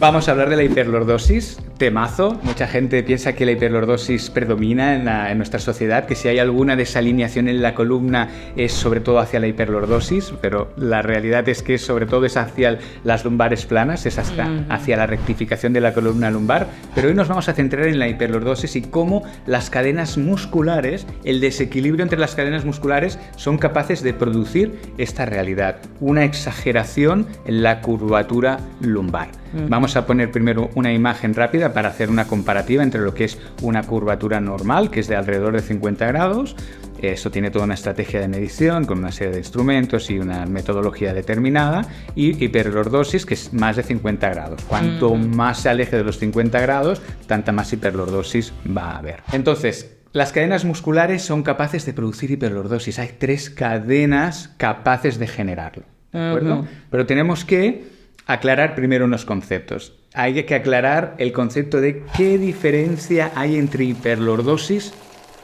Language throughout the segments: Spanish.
Vamos a hablar de la hiperlordosis, temazo. Mucha gente piensa que la hiperlordosis predomina en nuestra sociedad, que si hay alguna desalineación en la columna es sobre todo hacia la hiperlordosis, pero la realidad es que sobre todo es hacia las lumbares planas, es hacia la rectificación de la columna lumbar. Pero hoy nos vamos a centrar en la hiperlordosis y cómo las cadenas musculares, el desequilibrio entre las cadenas musculares son capaces de producir esta realidad, una exageración en la curvatura lumbar. Vamos a poner primero una imagen rápida para hacer una comparativa entre lo que es una curvatura normal, que es de alrededor de 50 grados. Eso tiene toda una estrategia de medición con una serie de instrumentos y una metodología determinada, y hiperlordosis, que es más de 50 grados. Cuanto más se aleje de los 50 grados, tanta más hiperlordosis va a haber. Entonces, las cadenas musculares son capaces de producir hiperlordosis. Hay 3 cadenas capaces de generarlo, ¿de acuerdo? Pero tenemos que aclarar primero unos conceptos. Hay que aclarar el concepto de qué diferencia hay entre hiperlordosis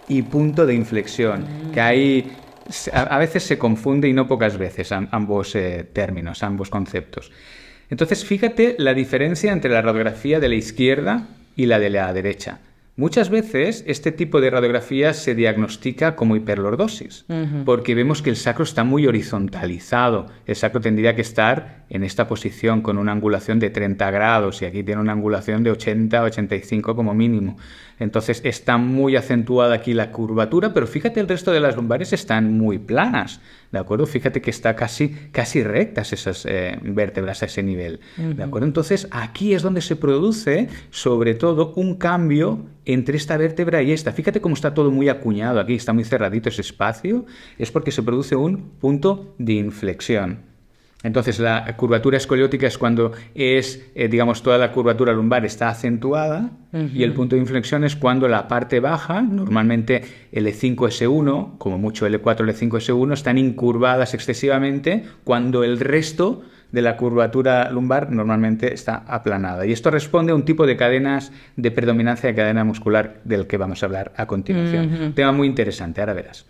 y punto de inflexión, que ahí a veces se confunde y no pocas veces ambos términos, ambos conceptos. Entonces, fíjate la diferencia entre la radiografía de la izquierda y la de la derecha. Muchas veces este tipo de radiografía se diagnostica como hiperlordosis, porque vemos que el sacro está muy horizontalizado. El sacro tendría que estar en esta posición con una angulación de 30 grados y aquí tiene una angulación de 80, 85 como mínimo. Entonces está muy acentuada aquí la curvatura, pero fíjate, el resto de las lumbares están muy planas, ¿de acuerdo? Fíjate que está casi rectas esas vértebras a ese nivel, ¿de acuerdo? Entonces aquí es donde se produce sobre todo un cambio entre esta vértebra y esta. Fíjate cómo está todo muy acuñado aquí, está muy cerradito ese espacio, es porque se produce un punto de inflexión. Entonces la curvatura escoliótica es cuando digamos, toda la curvatura lumbar está acentuada, y el punto de inflexión es cuando la parte baja, normalmente L5-S1, como mucho L4, L5-S1, están incurvadas excesivamente, cuando el resto de la curvatura lumbar normalmente está aplanada. Y esto responde a un tipo de cadenas de predominancia de cadena muscular del que vamos a hablar a continuación. Un tema muy interesante, ahora verás.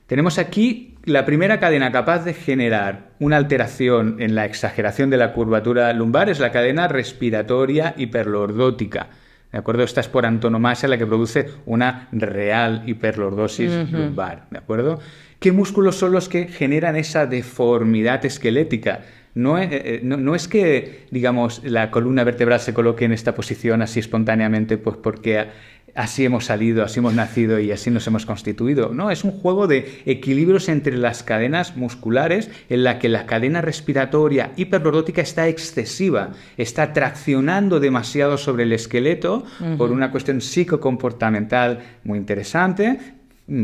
Tenemos aquí la primera cadena capaz de generar una alteración en la exageración de la curvatura lumbar, es la cadena respiratoria hiperlordótica. ¿De acuerdo? Esta es por antonomasia la que produce una real hiperlordosis lumbar. ¿De acuerdo? ¿Qué músculos son los que generan esa deformidad esquelética? No es que, digamos, la columna vertebral se coloque en esta posición así espontáneamente, pues porque así hemos salido, así hemos nacido y así nos hemos constituido. No, es un juego de equilibrios entre las cadenas musculares en la que la cadena respiratoria hiperlordótica está excesiva, está traccionando demasiado sobre el esqueleto por una cuestión psicocomportamental muy interesante,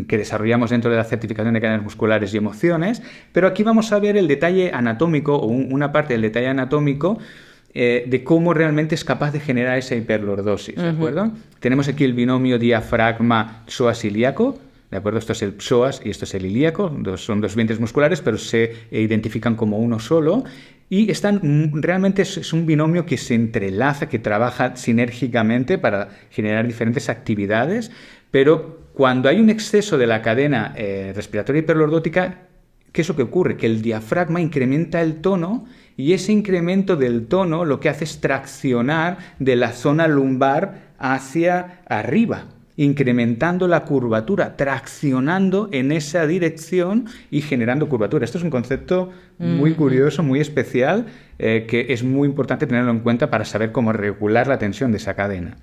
que desarrollamos dentro de la certificación de cadenas musculares y emociones, pero aquí vamos a ver el detalle anatómico, o una parte del detalle anatómico, de cómo realmente es capaz de generar esa hiperlordosis, ¿de acuerdo? Tenemos aquí el binomio diafragma-psoas ilíaco, ¿de acuerdo? Esto es el psoas y esto es el ilíaco, son 2 vientres musculares, pero se identifican como uno solo, y realmente es un binomio que se entrelaza, que trabaja sinérgicamente para generar diferentes actividades, pero cuando hay un exceso de la cadena respiratoria hiperlordótica, ¿qué es lo que ocurre? Que el diafragma incrementa el tono, y ese incremento del tono lo que hace es traccionar de la zona lumbar hacia arriba, incrementando la curvatura, traccionando en esa dirección y generando curvatura. Esto es un concepto muy curioso, muy especial, que es muy importante tenerlo en cuenta para saber cómo regular la tensión de esa cadena.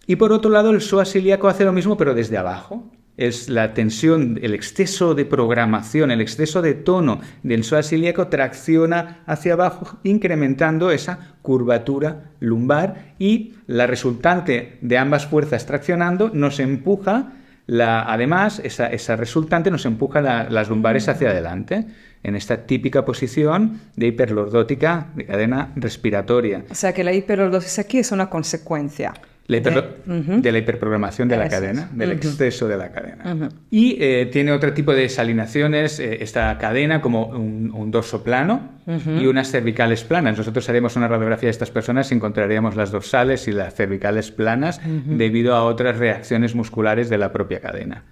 Y por otro lado, el psoas ilíaco hace lo mismo, pero desde abajo. Es la tensión, el exceso de programación, el exceso de tono del psoas ilíaco tracciona hacia abajo, incrementando esa curvatura lumbar, y la resultante de ambas fuerzas traccionando nos empuja, además, esa resultante nos empuja las lumbares hacia adelante, en esta típica posición de hiperlordótica de cadena respiratoria. O sea que la hiperlordosis aquí es una consecuencia de la hiperprogramación de la cadena, del exceso de la cadena. Y tiene otro tipo de desalineaciones, esta cadena, como un dorso plano y unas cervicales planas. Nosotros haremos una radiografía de estas personas y encontraríamos las dorsales y las cervicales planas debido a otras reacciones musculares de la propia cadena.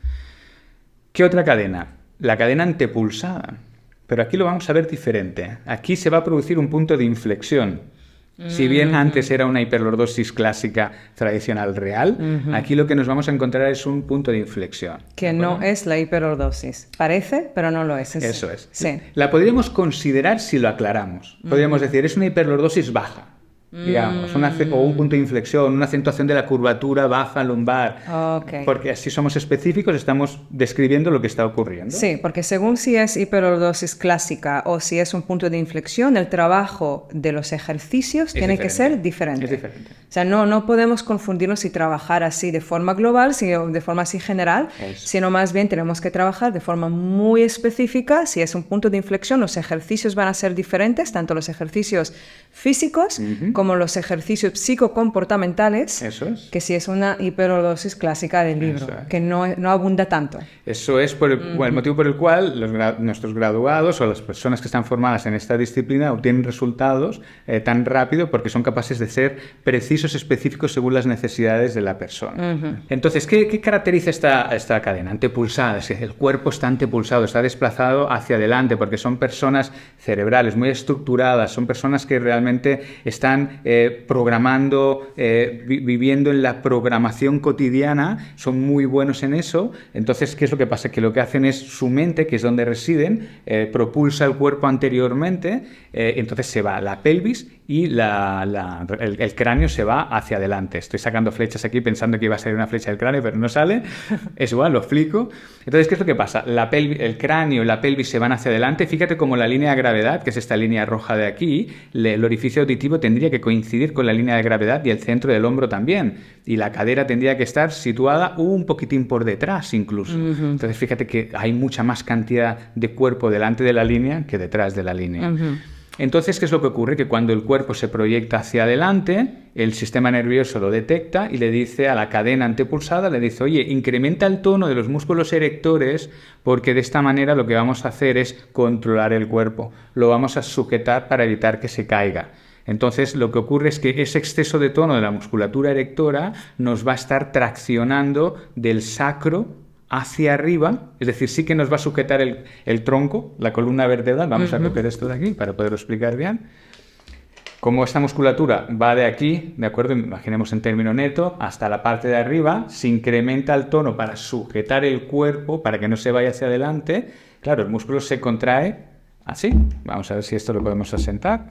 ¿Qué otra cadena? La cadena antepulsada. Pero aquí lo vamos a ver diferente. Aquí se va a producir un punto de inflexión. Si bien antes era una hiperlordosis clásica tradicional real, aquí lo que nos vamos a encontrar es un punto de inflexión. Que no es la hiperlordosis. Parece, pero no lo es. Eso es. Sí. La podríamos considerar si lo aclaramos. Podríamos decir, es una hiperlordosis baja. Digamos, o un punto de inflexión, una acentuación de la curvatura baja lumbar. Okay. Porque así somos específicos, estamos describiendo lo que está ocurriendo. Sí, porque según si es hiperlordosis clásica o si es un punto de inflexión, el trabajo de los ejercicios tiene que ser diferente. Es diferente. O sea, no podemos confundirnos y trabajar así de forma global, sino de forma así general, sino más bien tenemos que trabajar de forma muy específica. Si es un punto de inflexión, los ejercicios van a ser diferentes, tanto los ejercicios físicos como los ejercicios psicocomportamentales, que si es una hiperlordosis clásica del libro, que no abunda tanto. Eso es el motivo por el cual nuestros graduados o las personas que están formadas en esta disciplina obtienen resultados tan rápido, porque son capaces de ser precisos, específicos según las necesidades de la persona. Entonces, ¿qué caracteriza esta cadena? Antepulsada. El cuerpo está antepulsado, está desplazado hacia adelante, porque son personas cerebrales muy estructuradas, son personas que realmente están programando, viviendo en la programación cotidiana, son muy buenos en eso. Entonces, ¿qué es lo que pasa? Que lo que hacen es su mente, que es donde residen, propulsa el cuerpo anteriormente, entonces se va la pelvis y el cráneo se va hacia adelante. Estoy sacando flechas aquí pensando que iba a salir una flecha del cráneo, pero no sale. Es igual, lo explico. Entonces, ¿qué es lo que pasa? El cráneo y la pelvis se van hacia adelante. Fíjate cómo la línea de gravedad, que es esta línea roja de aquí, el orificio auditivo tendría que coincidir con la línea de gravedad y el centro del hombro también. Y la cadera tendría que estar situada un poquitín por detrás incluso. Entonces, fíjate que hay mucha más cantidad de cuerpo delante de la línea que detrás de la línea. Entonces, ¿qué es lo que ocurre? Que cuando el cuerpo se proyecta hacia adelante, el sistema nervioso lo detecta y le dice a la cadena antepulsada, le dice, oye, incrementa el tono de los músculos erectores, porque de esta manera lo que vamos a hacer es controlar el cuerpo, lo vamos a sujetar para evitar que se caiga. Entonces, lo que ocurre es que ese exceso de tono de la musculatura erectora nos va a estar traccionando del sacro hacia arriba, es decir, sí que nos va a sujetar el tronco, la columna vertebral. Vamos a coger esto de aquí para poderlo explicar bien. Como esta musculatura va de aquí, ¿de acuerdo? Imaginemos en término neto, hasta la parte de arriba, se incrementa el tono para sujetar el cuerpo, para que no se vaya hacia adelante. Claro, el músculo se contrae así. Vamos a ver si esto lo podemos asentar.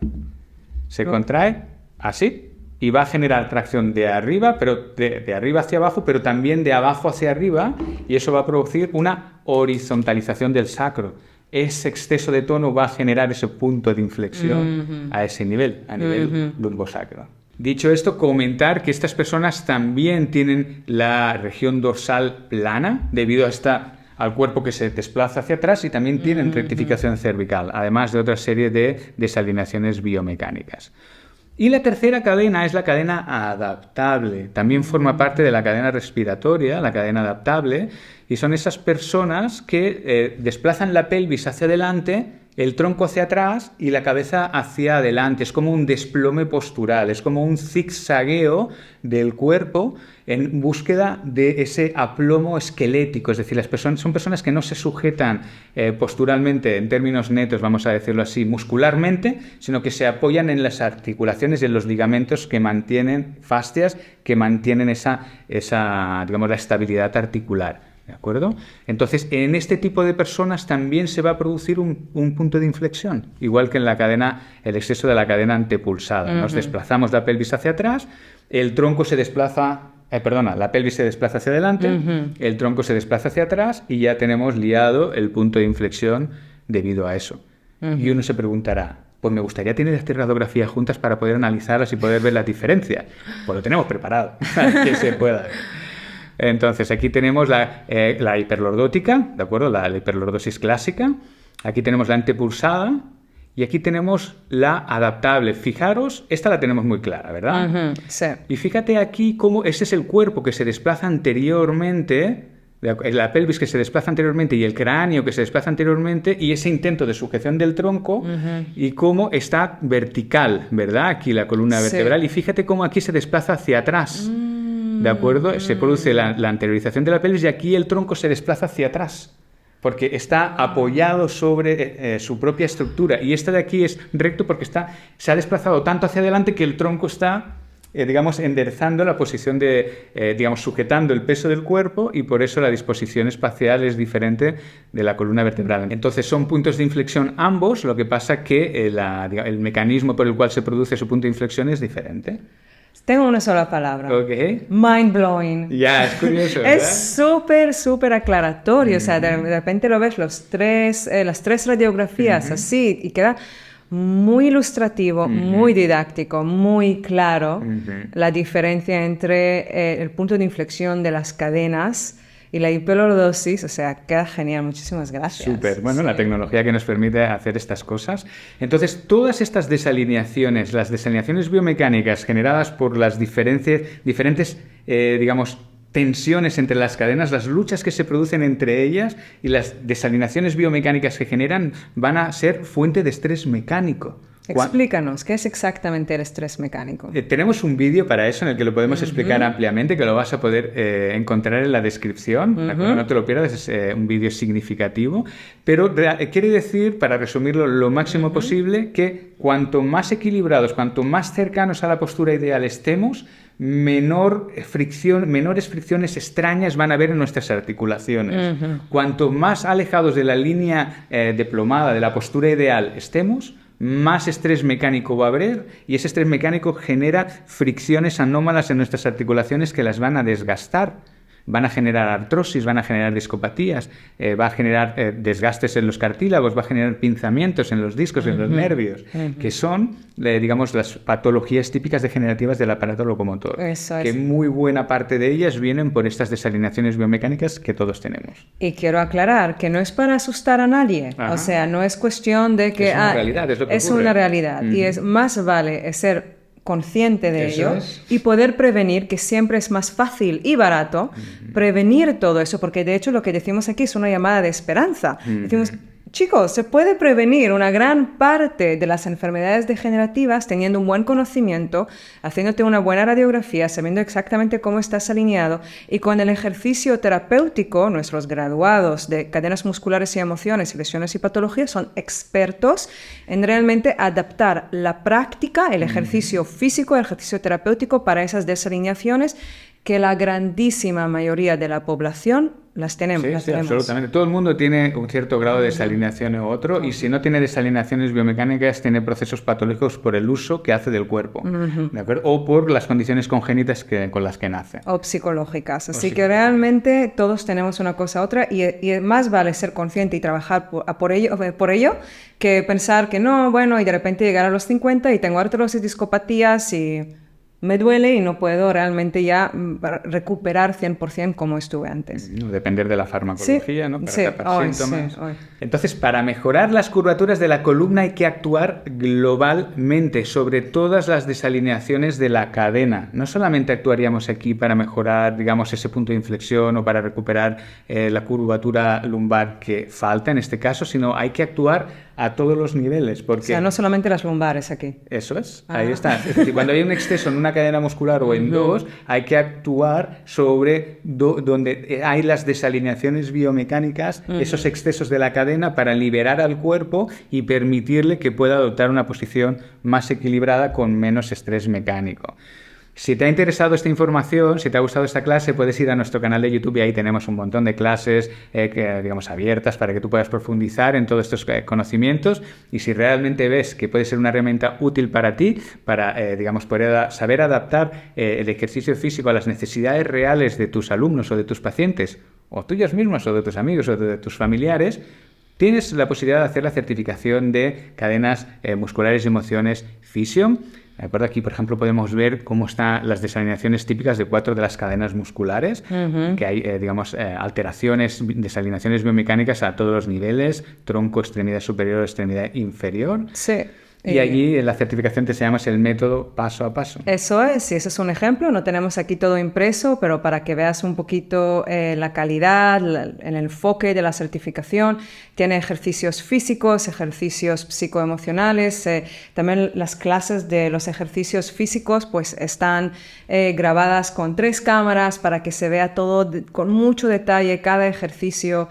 Se contrae así. Y va a generar tracción de arriba, pero de arriba hacia abajo, pero también de abajo hacia arriba, y eso va a producir una horizontalización del sacro. Ese exceso de tono va a generar ese punto de inflexión a ese nivel, a nivel lumbosacro. Dicho esto, comentar que estas personas también tienen la región dorsal plana, debido al cuerpo que se desplaza hacia atrás, y también tienen rectificación cervical, además de otra serie de desalineaciones biomecánicas. Y la tercera cadena es la cadena adaptable. También forma parte de la cadena respiratoria, la cadena adaptable, y son esas personas que desplazan la pelvis hacia adelante, el tronco hacia atrás y la cabeza hacia adelante. Es como un desplome postural, es como un zigzagueo del cuerpo en búsqueda de ese aplomo esquelético. Es decir, son personas que no se sujetan posturalmente, en términos netos, vamos a decirlo así, muscularmente, sino que se apoyan en las articulaciones y en los ligamentos que mantienen, fascias, que mantienen digamos, la estabilidad articular. ¿De acuerdo? Entonces, en este tipo de personas también se va a producir un punto de inflexión, igual que en el exceso de la cadena antepulsada. Nos desplazamos la pelvis hacia atrás, el tronco se desplaza, la pelvis se desplaza hacia adelante, el tronco se desplaza hacia atrás y ya tenemos liado el punto de inflexión debido a eso. Y uno se preguntará, pues me gustaría tener estas radiografías juntas para poder analizarlas y poder ver las diferencias. Pues lo tenemos preparado, que se pueda ver. Entonces, aquí tenemos la hiperlordótica, ¿de acuerdo? La hiperlordosis clásica. Aquí tenemos la antepulsada y aquí tenemos la adaptable. Fijaros, esta la tenemos muy clara, ¿verdad? Sí. Y fíjate aquí cómo ese es el cuerpo que se desplaza anteriormente, la pelvis que se desplaza anteriormente y el cráneo que se desplaza anteriormente, y ese intento de sujeción del tronco, y cómo está vertical, ¿verdad? Aquí la columna vertebral. Y fíjate cómo aquí se desplaza hacia atrás. ¿De acuerdo? Se produce la anteriorización de la pelvis y aquí el tronco se desplaza hacia atrás. porque está apoyado sobre su propia estructura. Y esta de aquí es recto porque se ha desplazado tanto hacia adelante que el tronco está, digamos, enderezando la posición digamos, sujetando el peso del cuerpo, y por eso la disposición espacial es diferente de la columna vertebral. Entonces son puntos de inflexión ambos, lo que pasa que el mecanismo por el cual se produce su punto de inflexión es diferente. Tengo una sola palabra. Okay. Mind blowing. Ya, es curioso, ¿verdad? Es súper aclaratorio. O sea, de repente lo ves las tres radiografías así y queda muy ilustrativo, muy didáctico, muy claro la diferencia entre el punto de inflexión de las cadenas y la hiperlordosis. O sea, queda genial. Muchísimas gracias. Súper. Bueno, la tecnología que nos permite hacer estas cosas. Entonces, todas estas desalineaciones, las desalineaciones biomecánicas generadas por las diferentes, digamos, tensiones entre las cadenas, las luchas que se producen entre ellas y las desalineaciones biomecánicas que generan, van a ser fuente de estrés mecánico. Explícanos, ¿qué es exactamente el estrés mecánico? Tenemos un vídeo para eso en el que lo podemos explicar ampliamente, que lo vas a poder encontrar en la descripción. No te lo pierdas, es un vídeo significativo. Pero quiere decir, para resumirlo lo máximo posible, que cuanto más equilibrados, cuanto más cercanos a la postura ideal estemos, menores fricciones extrañas van a haber en nuestras articulaciones. Cuanto más alejados de la línea deplomada, de la postura ideal estemos, más estrés mecánico va a haber, y ese estrés mecánico genera fricciones anómalas en nuestras articulaciones que las van a desgastar. Van a generar artrosis, van a generar discopatías, va a generar desgastes en los cartílagos, va a generar pinzamientos en los discos, en los nervios, que son, digamos, las patologías típicas degenerativas del aparato locomotor. Eso es. Que muy buena parte de ellas vienen por estas desalineaciones biomecánicas que todos tenemos. Y quiero aclarar que no es para asustar a nadie. Ajá. O sea, no es cuestión de que... Es una realidad, es lo que es ocurre. una realidad. Y es más vale ser consciente de Eso ello es. y poder prevenir, que siempre es más fácil y barato prevenir todo eso, porque de hecho lo que decimos aquí es una llamada de esperanza. Decimos, chicos, se puede prevenir una gran parte de las enfermedades degenerativas teniendo un buen conocimiento, haciéndote una buena radiografía, sabiendo exactamente cómo estás alineado, y con el ejercicio terapéutico. Nuestros graduados de cadenas musculares y emociones, lesiones y patologías son expertos en realmente adaptar la práctica, el ejercicio físico, el ejercicio terapéutico para esas desalineaciones que la grandísima mayoría de la población las tenemos. Sí, absolutamente. Todo el mundo tiene un cierto grado de desalineación u otro, y si no tiene desalineaciones biomecánicas, tiene procesos patológicos por el uso que hace del cuerpo, ¿de acuerdo? O por las condiciones congénitas con las que nace. O psicológicas. Así que realmente todos tenemos una cosa u otra, y más vale ser consciente y trabajar por ello que pensar que no, bueno, y de repente llegar a los 50 y tengo artrosis, discopatías y me duele y no puedo realmente ya recuperar 100% como estuve antes. Depender de la farmacología, ¿no? Para tapar síntomas. Entonces, para mejorar las curvaturas de la columna hay que actuar globalmente sobre todas las desalineaciones de la cadena. No solamente actuaríamos aquí para mejorar, digamos, ese punto de inflexión o para recuperar la curvatura lumbar que falta en este caso, sino hay que actuar a todos los niveles. Porque... O sea, no solamente las lumbares aquí. Eso es, ahí está. Es decir, cuando hay un exceso en una cadena muscular o en dos, hay que actuar sobre donde hay las desalineaciones biomecánicas, esos excesos de la cadena, para liberar al cuerpo y permitirle que pueda adoptar una posición más equilibrada con menos estrés mecánico. Si te ha interesado esta información, si te ha gustado esta clase, puedes ir a nuestro canal de YouTube, y ahí tenemos un montón de clases digamos, abiertas para que tú puedas profundizar en todos estos conocimientos. Y si realmente ves que puede ser una herramienta útil para ti, para digamos, poder saber adaptar el ejercicio físico a las necesidades reales de tus alumnos o de tus pacientes, o tuyos mismos, o de tus amigos, o de tus familiares, tienes la posibilidad de hacer la certificación de cadenas musculares y emociones Physium. ¿De acuerdo? Aquí, por ejemplo, podemos ver cómo están las desalineaciones típicas de 4 de las cadenas musculares, que hay, digamos, alteraciones, desalineaciones biomecánicas a todos los niveles: tronco, extremidad superior, extremidad inferior. Sí. Y allí la certificación te llamas el método paso a paso. Eso es, y ese es un ejemplo. No tenemos aquí todo impreso, pero para que veas un poquito la calidad, el enfoque de la certificación. Tiene ejercicios físicos, ejercicios psicoemocionales. También las clases de los ejercicios físicos pues están grabadas con 3 cámaras para que se vea todo con mucho detalle, cada ejercicio.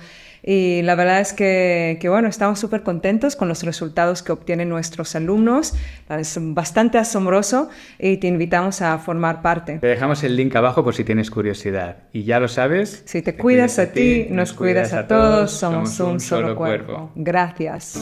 Y la verdad es que bueno, estamos súper contentos con los resultados que obtienen nuestros alumnos. Es bastante asombroso y te invitamos a formar parte. Te dejamos el link abajo por si tienes curiosidad. Y ya lo sabes. Si te cuidas a ti, nos cuidas a todos, somos un solo cuerpo. Gracias.